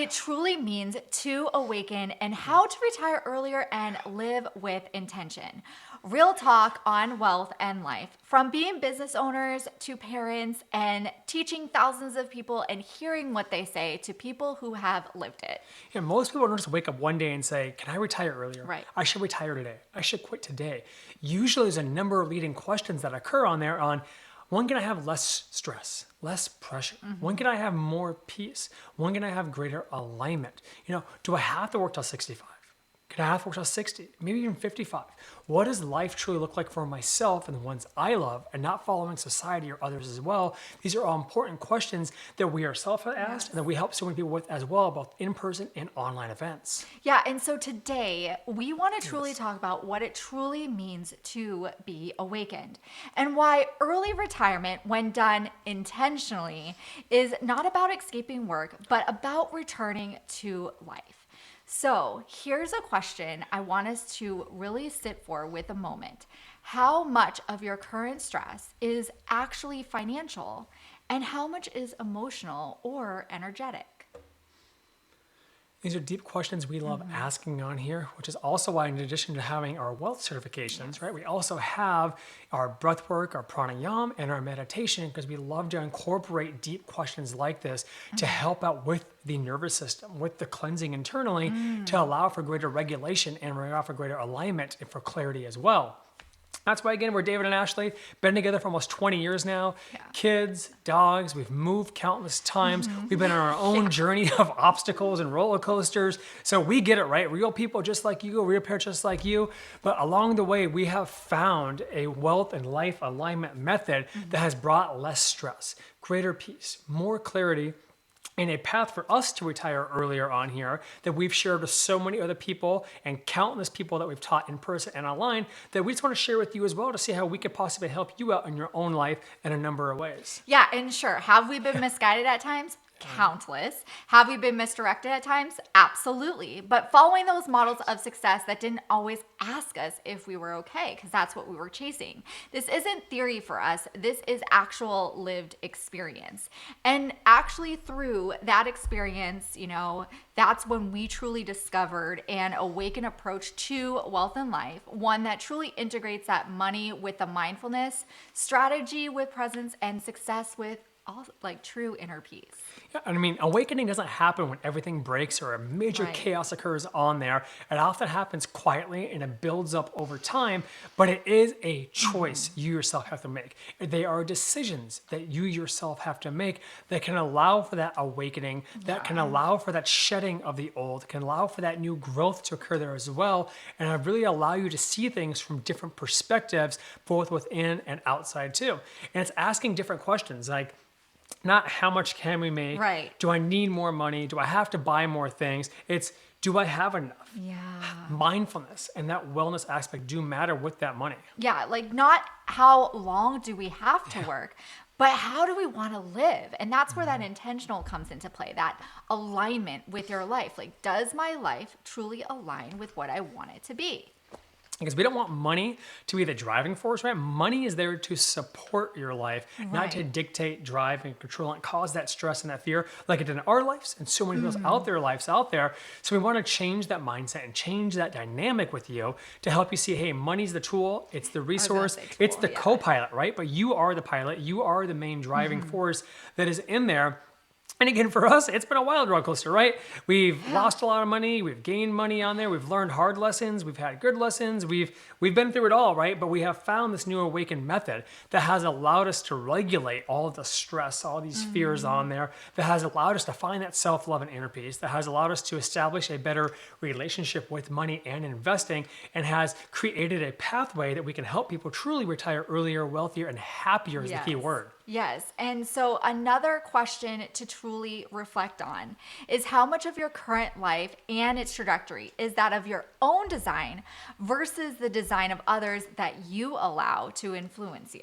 It truly means to awaken and how to retire earlier and live with intention. Real talk on wealth and life, from being business owners to parents and teaching thousands of people and hearing what they say to people who have lived it. Yeah, most people don't just wake up one day and say, can I retire earlier? Right. I should retire today. I should quit today. Usually there's a number of leading questions that occur on there on when can I have less stress, less pressure? When can I have more peace? When can I have greater alignment? Do I have to work till 65? Can I have to work till 60, maybe even 55? What does life truly look like for myself and the ones I love, and not following society or others as well? These are all important questions that we ourselves have asked and that we help so many people with as well, both in-person and online events. Yeah, and so today we want to truly talk about what it truly means to be awakened and why early retirement, when done intentionally, is not about escaping work, but about returning to life. So here's a question I want us to really sit for with a moment. How much of your current stress is actually financial, and how much is emotional or energetic? These are deep questions we love asking on here, which is also why, in addition to having our wealth certifications, right, we also have our breath work, our pranayama, and our meditation, because we love to incorporate deep questions like this to help out with the nervous system, with the cleansing internally, to allow for greater regulation and allow for greater alignment and for clarity as well. That's why, again, we're David and Ashley, been together for almost 20 years now. Yeah. Kids, dogs, we've moved countless times. We've been on our own journey of obstacles and roller coasters. So we get it, right? Real people just like you, real parents just like you. But along the way, we have found a wealth and life alignment method that has brought less stress, greater peace, more clarity, and a path for us to retire earlier on here that we've shared with so many other people and countless people that we've taught in person and online, that we just want to share with you as well to see how we could possibly help you out in your own life in a number of ways. Yeah, and sure, have we been misguided at times? Countless. Have we been misdirected at times? Absolutely. But following those models of success that didn't always ask us if we were okay, because that's what we were chasing. This isn't theory for us. This is actual lived experience. And actually through that experience, that's when we truly discovered an awakened approach to wealth and life, one that truly integrates that money with the mindfulness, strategy with presence, and success with all true inner peace. Yeah, and I mean, awakening doesn't happen when everything breaks or a major chaos occurs on there. It often happens quietly and it builds up over time, but it is a choice you yourself have to make. They are decisions that you yourself have to make that can allow for that awakening, that can allow for that shedding of the old, can allow for that new growth to occur there as well, and really allow you to see things from different perspectives, both within and outside too. And it's asking different questions like, not how much can we make? Right. Do I need more money? Do I have to buy more things? It's, do I have enough? Yeah. Mindfulness and that wellness aspect do matter with that money. Yeah, not how long do we have to work, but how do we want to live? And that's where that intentional comes into play, that alignment with your life. Does my life truly align with what I want it to be? Because we don't want money to be the driving force, right? Money is there to support your life, not to dictate, drive, and control and cause that stress and that fear like it did in our lives and so many people's lives out there. So we want to change that mindset and change that dynamic with you to help you see, hey, money's the tool, it's the resource, it's the co-pilot, right? But you are the pilot, you are the main driving force that is in there. And again, for us, it's been a wild roller coaster, right? We've lost a lot of money. We've gained money on there. We've learned hard lessons. We've had good lessons. We've been through it all, right? But we have found this new awakened method that has allowed us to regulate all of the stress, all these fears on there, that has allowed us to find that self-love and inner peace, that has allowed us to establish a better relationship with money and investing, and has created a pathway that we can help people truly retire earlier, wealthier, and happier is the key word. Yes. And so another question to truly reflect on is how much of your current life and its trajectory is that of your own design versus the design of others that you allow to influence you?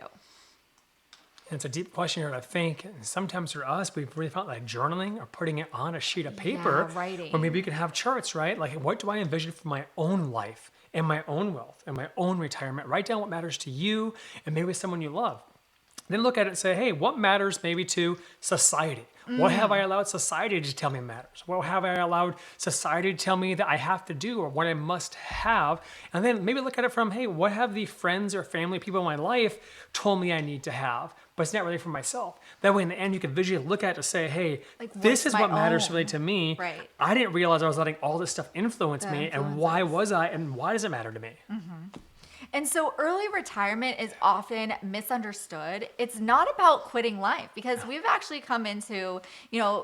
And it's a deep question here to think. And sometimes for us, we've really found like journaling or putting it on a sheet of paper. Yeah, writing. Or maybe you can have charts, right? Like, what do I envision for my own life and my own wealth and my own retirement? Write down what matters to you and maybe someone you love. Then look at it and say, hey, what matters maybe to society? What have I allowed society to tell me matters? What have I allowed society to tell me that I have to do or what I must have? And then maybe look at it from, hey, what have the friends or family people in my life told me I need to have? But it's not really for myself. That way, in the end, you can visually look at it to say, hey, Like, this what's is my what matters own? really to me. Right. I didn't realize I was letting all this stuff influence That me. And why influences. was I? And why does it matter to me? And so early retirement is often misunderstood. It's not about quitting life because we've actually come into,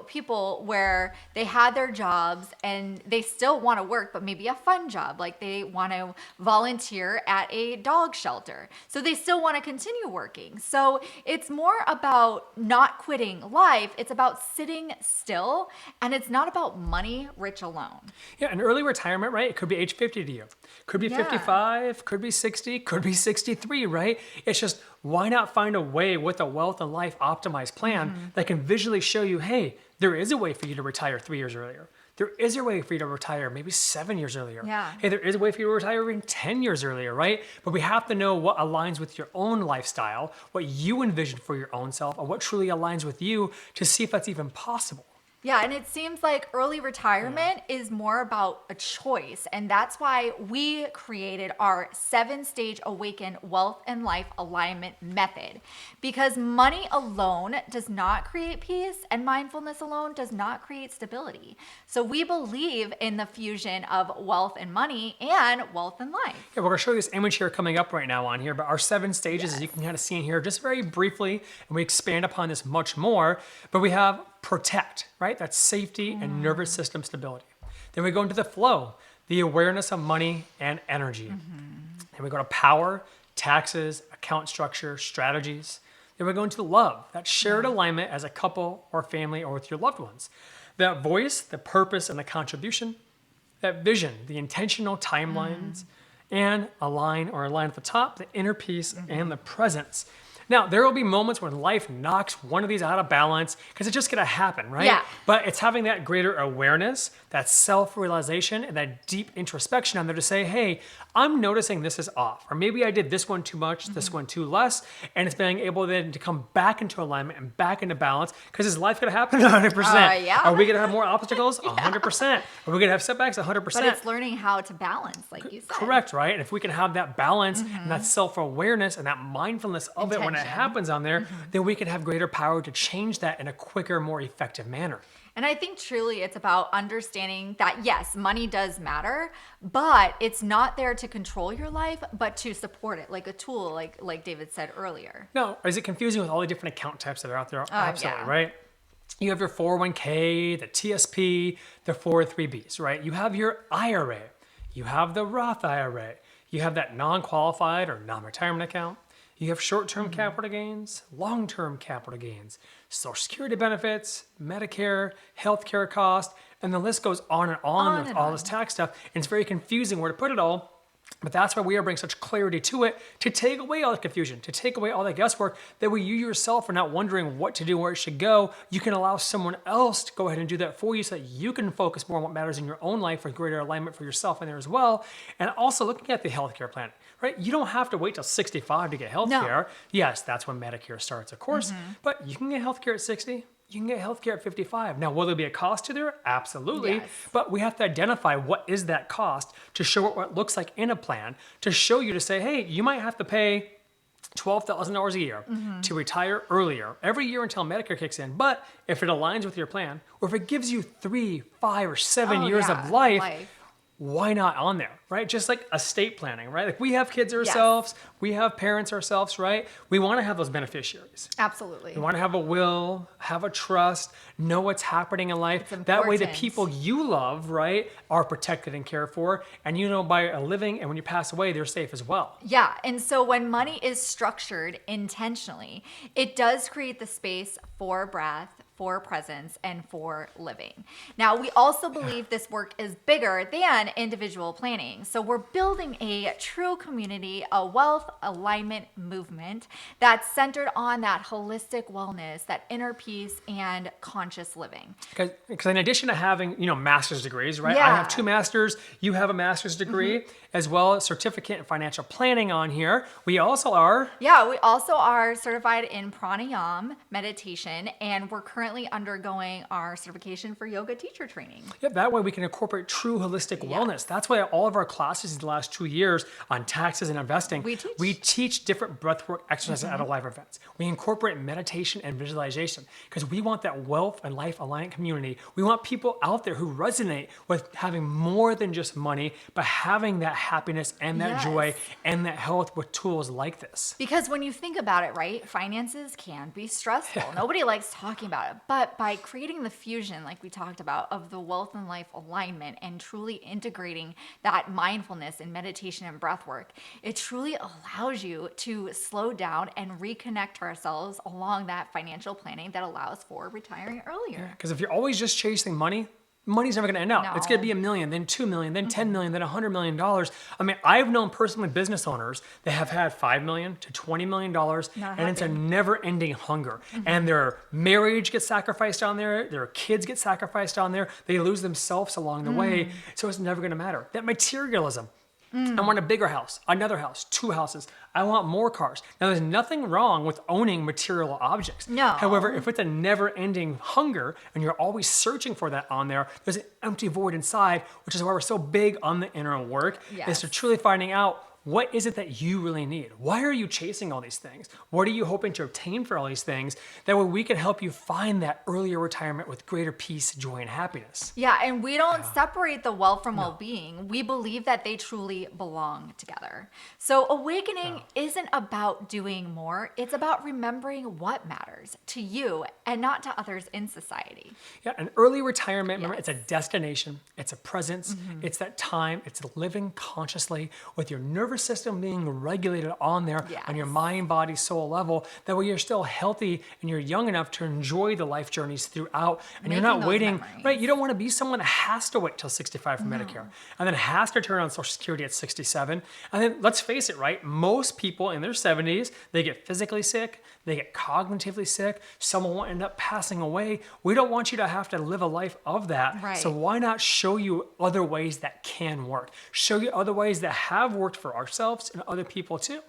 people where they had their jobs and they still want to work, but maybe a fun job. Like they want to volunteer at a dog shelter. So they still want to continue working. So it's more about not quitting life. It's about sitting still, and it's not about money rich alone. Yeah, an early retirement, right? It could be age 50 to you. Could be Yeah. 55, could be 60, could be 63, right? It's just, why not find a way with a wealth and life optimized plan that can visually show you, hey, there is a way for you to retire 3 years earlier. There is a way for you to retire maybe 7 years earlier. Yeah. Hey, there is a way for you to retire even 10 years earlier, right? But we have to know what aligns with your own lifestyle, what you envision for your own self, and what truly aligns with you to see if that's even possible. Yeah, and it seems like early retirement is more about a choice. And that's why we created our 7-stage Awaken wealth and life alignment method. Because money alone does not create peace, and mindfulness alone does not create stability. So we believe in the fusion of wealth and money and wealth and life. Yeah, we're going to show you this image here coming up right now on here, but our 7 stages, as you can kind of see in here, just very briefly, and we expand upon this much more, but we have protect, right? That's safety and nervous system stability. Then we go into the flow, the awareness of money and energy. Then we go to power, taxes, account structure, strategies. Then we go into love, that shared alignment as a couple or family or with your loved ones. That voice, the purpose and the contribution. That vision, the intentional timelines, and align at the top, the inner peace and the presence. Now, there will be moments when life knocks one of these out of balance because it's just going to happen, right? Yeah. But it's having that greater awareness, that self-realization, and that deep introspection on there to say, hey, I'm noticing this is off. Or maybe I did this one too much, this one too less. And it's being able then to come back into alignment and back into balance because is life going to happen? 100%. Yeah. Are we going to have more obstacles? 100%. Are we going to have setbacks? 100%. But it's learning how to balance, like you said. Correct, right? And if we can have that balance and that self-awareness and that mindfulness of it when it Intention. happens on there, then we can have greater power to change that in a quicker, more effective manner. And I think truly it's about understanding that yes, money does matter, but it's not there to control your life, but to support it, like a tool, like David said earlier. Now, is it confusing with all the different account types that are out there? Absolutely, yeah. right? You have your 401k, the TSP, the 403bs, right? You have your IRA, you have the Roth IRA, you have that non-qualified or non-retirement account. You have short-term capital gains, long-term capital gains, Social Security benefits, Medicare, healthcare costs, and the list goes on and on with all this tax stuff. And it's very confusing where to put it all. But that's why we are bringing such clarity to it, to take away all the confusion, to take away all the guesswork, that way you yourself are not wondering what to do, where it should go. You can allow someone else to go ahead and do that for you so that you can focus more on what matters in your own life for greater alignment for yourself in there as well. And also looking at the healthcare plan, right? You don't have to wait till 65 to get healthcare. No. Yes, that's when Medicare starts, of course, but you can get healthcare at 60. You can get healthcare at 55. Now, will there be a cost to there? Absolutely. Yes. But we have to identify what is that cost to show what it looks like in a plan, to show you to say, hey, you might have to pay $12,000 a year to retire earlier every year until Medicare kicks in. But if it aligns with your plan, or if it gives you 3, 5, or 7 years of life, why not on there, right? Just like estate planning, right? Like we have kids ourselves, we have parents ourselves, right? We want to have those beneficiaries. Absolutely. We want to have a will, have a trust, know what's happening in life. That way the people you love, right, are protected and cared for. And you know by living and when you pass away, they're safe as well. Yeah. And so when money is structured intentionally, it does create the space for breath, for presence, and for living. Now, we also believe this work is bigger than individual planning. So we're building a true community, a wealth alignment movement that's centered on that holistic wellness, that inner peace, and conscious living. Because in addition to having, master's degrees, right? Yeah. I have 2 masters, you have a master's degree, as well as certificate in financial planning on here. We also are... Yeah, we also are certified in pranayama meditation, and we're currently currently undergoing our certification for yoga teacher training. Yeah, that way we can incorporate true holistic wellness. That's why all of our classes in the last 2 years on taxes and investing, we teach different breathwork exercises at our live events. We incorporate meditation and visualization because we want that wealth and life aligned community. We want people out there who resonate with having more than just money, but having that happiness and that joy and that health with tools like this. Because when you think about it, right, finances can be stressful. Nobody likes talking about it. But by creating the fusion, like we talked about, of the wealth and life alignment and truly integrating that mindfulness and meditation and breath work, it truly allows you to slow down and reconnect ourselves along that financial planning that allows for retiring earlier. Because if you're always just chasing money, money's never going to end up. No. It's going to be $1 million, then $2 million, then $10 million, then $100 million. I mean, I've known personally business owners that have had $5 million to $20 million, and it's a never-ending hunger. And their marriage gets sacrificed on there, their kids get sacrificed on there, they lose themselves along the way, so it's never going to matter. That materialism. I want a bigger house, another house, 2 houses. I want more cars. Now, there's nothing wrong with owning material objects. No. However, if it's a never-ending hunger and you're always searching for that on there, there's an empty void inside, which is why we're so big on the inner work, is to truly finding out what is it that you really need? Why are you chasing all these things? What are you hoping to obtain for all these things? That way we can help you find that earlier retirement with greater peace, joy, and happiness. Yeah, and we don't separate the wealth from well-being. We believe that they truly belong together. So awakening isn't about doing more. It's about remembering what matters to you and not to others in society. Yeah, an early retirement, remember, it's a destination, it's a presence, it's that time, it's living consciously with your nervous system being regulated on there on your mind, body, soul level. That way you're still healthy and you're young enough to enjoy the life journeys throughout. And you're not waiting, right? You don't want to be someone that has to wait till 65 for Medicare and then has to turn on Social Security at 67. And then let's face it, right? Most people in their 70s, they get physically sick, they get cognitively sick, someone will end up passing away. We don't want you to have to live a life of that. Right. So why not show you other ways that can work? Show you other ways that have worked for ourselves and other people too.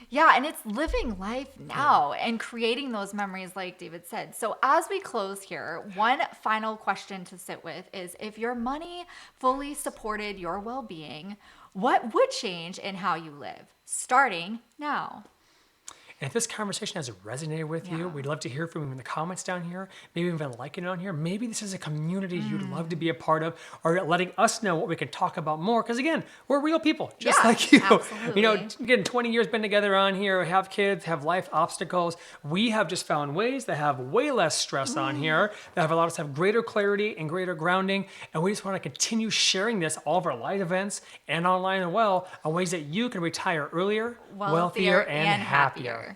Yeah, and it's living life now and creating those memories like David said. So as we close here, one final question to sit with is, if your money fully supported your well-being, what would change in how you live, starting now? And if this conversation has resonated with you, we'd love to hear from you in the comments down here. Maybe even liking it on here. Maybe this is a community you'd love to be a part of, or letting us know what we can talk about more. Because again, we're real people, just like you. Absolutely. You know, again, 20 years been together on here, have kids, have life obstacles. We have just found ways that have way less stress on here, that have allowed us to have greater clarity and greater grounding. And we just want to continue sharing this, all of our live events and online as well, on ways that you can retire earlier, wealthier, and happier.